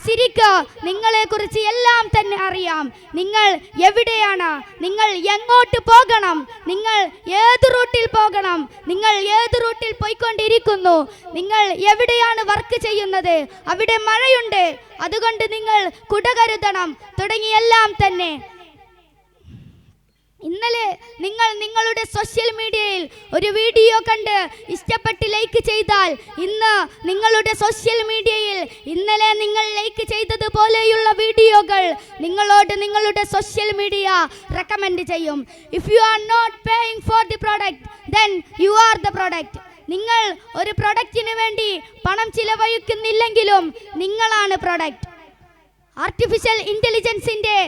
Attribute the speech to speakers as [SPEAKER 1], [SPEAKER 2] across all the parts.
[SPEAKER 1] ചിരിക്ക്. നിങ്ങളെക്കുറിച്ച് എല്ലാം തന്നെ അറിയാം. നിങ്ങൾ എവിടെയാണ്, നിങ്ങൾ എങ്ങോട്ട് പോകണം, നിങ്ങൾ ഏത് റൂട്ടിൽ പോകണം, നിങ്ങൾ ഏത് റൂട്ടിൽ പോയിക്കൊണ്ടിരിക്കുന്നു, നിങ്ങൾ എവിടെയാണ് വർക്ക് ചെയ്യുന്നത്, അവിടെ മഴയുണ്ട്, അതുകൊണ്ട് നിങ്ങൾ കുട കരുതണം തുടങ്ങിയെല്ലാം തന്നെ. ഇന്നലെ നിങ്ങൾ നിങ്ങളുടെ സോഷ്യൽ മീഡിയയിൽ ഒരു വീഡിയോ കണ്ട് ഇഷ്ടപ്പെട്ട് ലൈക്ക് ചെയ്താൽ ഇന്ന് നിങ്ങളുടെ സോഷ്യൽ മീഡിയയിൽ ഇന്നലെ നിങ്ങൾ ലൈക്ക് ചെയ്തതുപോലെയുള്ള വീഡിയോകൾ നിങ്ങളോട് നിങ്ങളുടെ സോഷ്യൽ മീഡിയ റെക്കമെൻഡ് ചെയ്യും. If you are not paying for the product then you are the product. നിങ്ങൾ ഒരു പ്രൊഡക്റ്റിന് വേണ്ടി പണം ചിലവഴിക്കുന്നില്ലെങ്കിലും നിങ്ങളാണ് പ്രോഡക്റ്റ്. ആർട്ടിഫിഷ്യൽ ഇന്റലിജൻസിന്റെ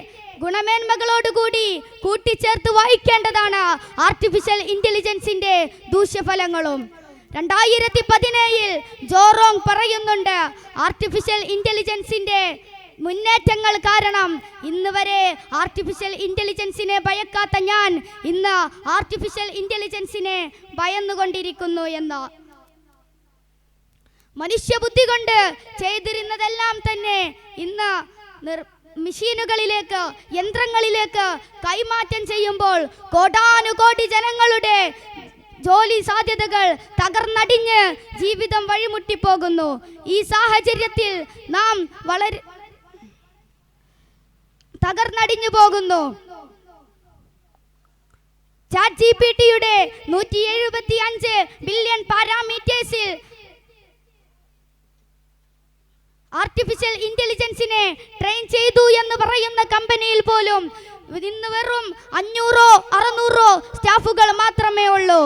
[SPEAKER 1] ഗുണമേന്മകളോടുകൂടി കൂട്ടിച്ചേർത്ത് വായിക്കേണ്ടതാണ് ആർട്ടിഫിഷ്യൽ ഇന്റലിജൻസിന്റെ ദൂഷ്യഫലങ്ങളും. 2017 ജോറോങ് പറയുന്നുണ്ട്, ആർട്ടിഫിഷ്യൽ ഇന്റലിജൻസിന്റെ മുന്നേറ്റങ്ങൾ കാരണം ഇന്ന് വരെ ആർട്ടിഫിഷ്യൽ ഇന്റലിജൻസിനെ ഭയക്കാത്ത ഞാൻ ഇന്ന് ആർട്ടിഫിഷ്യൽ ഇന്റലിജൻസിനെ ഭയന്നുകൊണ്ടിരിക്കുന്നു എന്ന്. മനുഷ്യബുദ്ധി കൊണ്ട് ചെയ്തിരുന്നതെല്ലാം തന്നെ ഇന്ന് മെഷീനുകളിലേക്ക്, യന്ത്രങ്ങളിലേക്ക് കൈമാറ്റം ചെയ്യുമ്പോൾ കോടാനുകോടി ജനങ്ങളുടെ ജോലി സാധ്യതകൾ തകർന്നടിഞ്ഞ് ജീവിതം വഴിമുട്ടിപ്പോകുന്നു. ഈ സാഹചര്യത്തിൽ നാം വളരെ തകർന്നടിഞ്ഞു പോകുന്നു. ചാറ്റ് ജിപിടിയുടെ 175 ബില്യൺ പാരാമീറ്റേഴ്സിൽ ആർട്ടിഫിഷ്യൽ ഇന്റലിജൻസിനെ ട്രെയിൻ ചെയ്തു എന്ന് പറയുന്ന കമ്പനിയിൽ പോലും ഇന്ന് വെറും 500-600 സ്റ്റാഫുകൾ മാത്രമേ ഉള്ളൂ.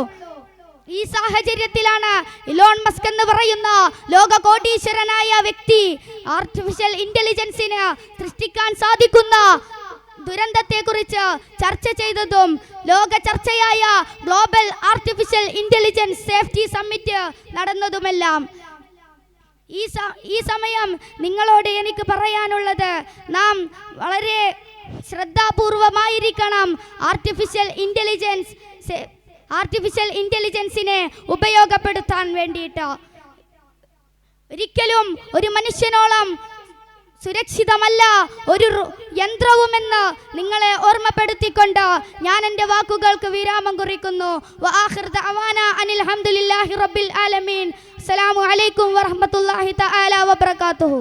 [SPEAKER 1] ഈ സാഹചര്യത്തിലാണ് ഇലോൺ മസ്ക് എന്ന് പറയുന്ന ലോക കോടീശ്വരനായ വ്യക്തി ആർട്ടിഫിഷ്യൽ ഇന്റലിജൻസിന് സൃഷ്ടിക്കാൻ സാധിക്കുന്ന ദുരന്തത്തെക്കുറിച്ച് ചർച്ച ചെയ്തതും ലോക ചർച്ചയായ global artificial intelligence safety summit നടന്നതുമെല്ലാം. ഈ സമയം നിങ്ങളോട് എനിക്ക് പറയാനുള്ളത്, നാം വളരെ ശ്രദ്ധാപൂർവമായിരിക്കണം ആർട്ടിഫിഷ്യൽ ഇന്റലിജൻസിനെ ഉപയോഗപ്പെടുത്താൻ വേണ്ടിയിട്ട്. ഒരിക്കലും ഒരു മനുഷ്യനോളം സുരക്ഷിതമല്ല ഒരു യന്ത്രവുമെന്ന് നിങ്ങളെ ഓർമ്മപ്പെടുത്തിക്കൊണ്ട് ഞാൻ എൻ്റെ വാക്കുകൾക്ക് വിരാമം കുറിക്കുന്നു. വആഖിർ ദഅവാനാ അനിൽ ഹംദുലില്ലാഹി റബ്ബിൽ ആലമീൻ. അസ്സലാമു അലൈക്കും വറഹ്മത്തുള്ളാഹി തആല വബറകാതുഹു.